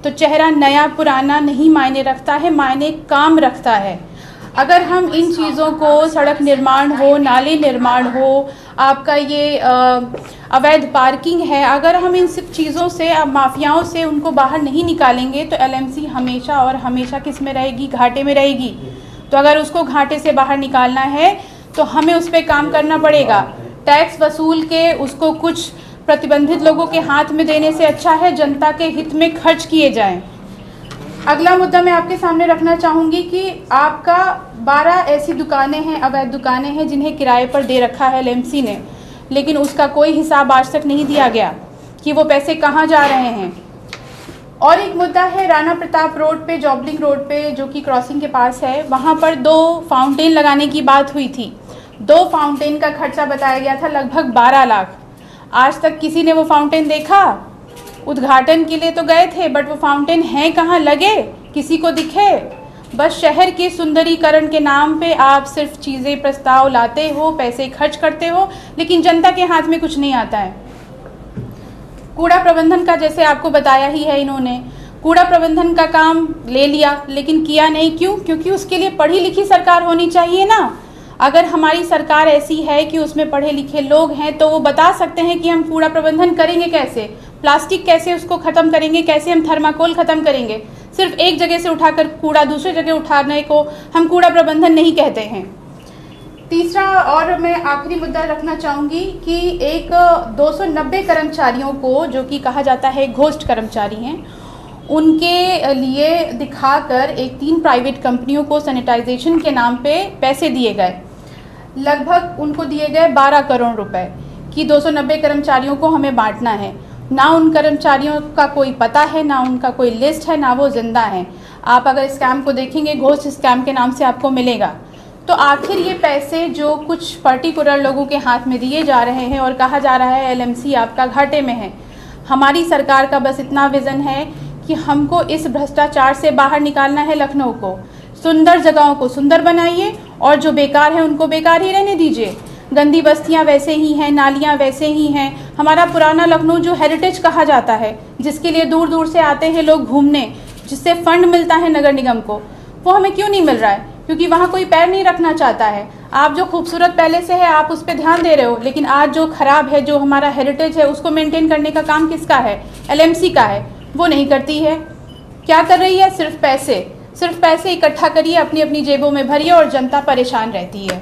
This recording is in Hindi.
तो चेहरा नया पुराना नहीं मायने रखता है, मायने काम रखता है। अगर हम इन चीज़ों को, सड़क निर्माण हो, नाले निर्माण हो, आपका ये अवैध पार्किंग है, अगर हम इन सब चीज़ों से, माफियाओं से उनको बाहर नहीं निकालेंगे तो एलएमसी हमेशा और हमेशा किस में रहेगी? घाटे में रहेगी। तो अगर उसको घाटे से बाहर निकालना है तो हमें उस पर काम करना पड़ेगा। टैक्स वसूल के उसको कुछ प्रतिबंधित लोगों के हाथ में देने से अच्छा है जनता के हित में खर्च किए जाएं। अगला मुद्दा मैं आपके सामने रखना चाहूँगी कि आपका 12 ऐसी दुकानें हैं, अवैध दुकानें हैं, जिन्हें किराए पर दे रखा है एलएमसी ने, लेकिन उसका कोई हिसाब आज तक नहीं दिया गया कि वो पैसे कहाँ जा रहे हैं। और एक मुद्दा है राणा प्रताप रोड पे, जॉबलिंग रोड पे, जो कि क्रॉसिंग के पास है, वहाँ पर 2 फाउंटेन लगाने की बात हुई थी। 2 फाउंटेन का खर्चा बताया गया था लगभग 12 लाख। आज तक किसी ने वो फाउंटेन देखा? उद्घाटन के लिए तो गए थे, बट वो फाउंटेन हैं कहाँ? लगे? किसी को दिखे? बस शहर के सुंदरीकरण के नाम पे आप सिर्फ चीज़ें, प्रस्ताव लाते हो, पैसे खर्च करते हो, लेकिन जनता के हाथ में कुछ नहीं आता है। कूड़ा प्रबंधन का जैसे आपको बताया ही है, इन्होंने कूड़ा प्रबंधन का काम ले लिया, लेकिन किया नहीं। क्यों? क्योंकि उसके लिए पढ़ी लिखी सरकार होनी चाहिए ना। अगर हमारी सरकार ऐसी है कि उसमें पढ़े लिखे लोग हैं तो वो बता सकते हैं कि हम कूड़ा प्रबंधन करेंगे कैसे, प्लास्टिक कैसे उसको ख़त्म करेंगे, कैसे हम थर्माकोल ख़त्म करेंगे। सिर्फ एक जगह से उठाकर कूड़ा दूसरी जगह उठाने को हम कूड़ा प्रबंधन नहीं कहते हैं। तीसरा और मैं आखिरी मुद्दा रखना चाहूँगी कि एक 290 कर्मचारियों को, जो कि कहा जाता है घोस्ट कर्मचारी हैं, उनके लिए दिखाकर एक 3 प्राइवेट कंपनियों को सैनिटाइजेशन के नाम पे पैसे दिए गए। लगभग उनको दिए गए 12 करोड़ रुपए कि 290 कर्मचारियों को हमें बांटना है। ना उन कर्मचारियों का कोई पता है, ना उनका कोई लिस्ट है, ना वो जिंदा हैं। आप अगर स्कैम को देखेंगे, घोस्ट स्कैम के नाम से आपको मिलेगा। तो आखिर ये पैसे जो कुछ पर्टिकुलर लोगों के हाथ में दिए जा रहे हैं और कहा जा रहा है एलएमसी आपका घाटे में है, हमारी सरकार का बस इतना विज़न है कि हमको इस भ्रष्टाचार से बाहर निकालना है। लखनऊ को, सुंदर जगहों को सुंदर बनाइए और जो बेकार है उनको बेकार ही रहने दीजिए। गंदी बस्तियां वैसे ही हैं, नालियां वैसे ही हैं। हमारा पुराना लखनऊ जो हेरिटेज कहा जाता है, जिसके लिए दूर दूर से आते हैं लोग घूमने, जिससे फंड मिलता है नगर निगम को, वो हमें क्यों नहीं मिल रहा है? क्योंकि वहाँ कोई पैर नहीं रखना चाहता है। आप जो खूबसूरत पहले से है आप उस पर ध्यान दे रहे हो, लेकिन आज जो खराब है, जो हमारा हेरिटेज है, उसको मेंटेन करने का काम किसका है? एलएमसी का है। वो नहीं करती है। क्या कर रही है? सिर्फ पैसे इकट्ठा करिए, अपनी अपनी जेबों में भरिए और जनता परेशान रहती है।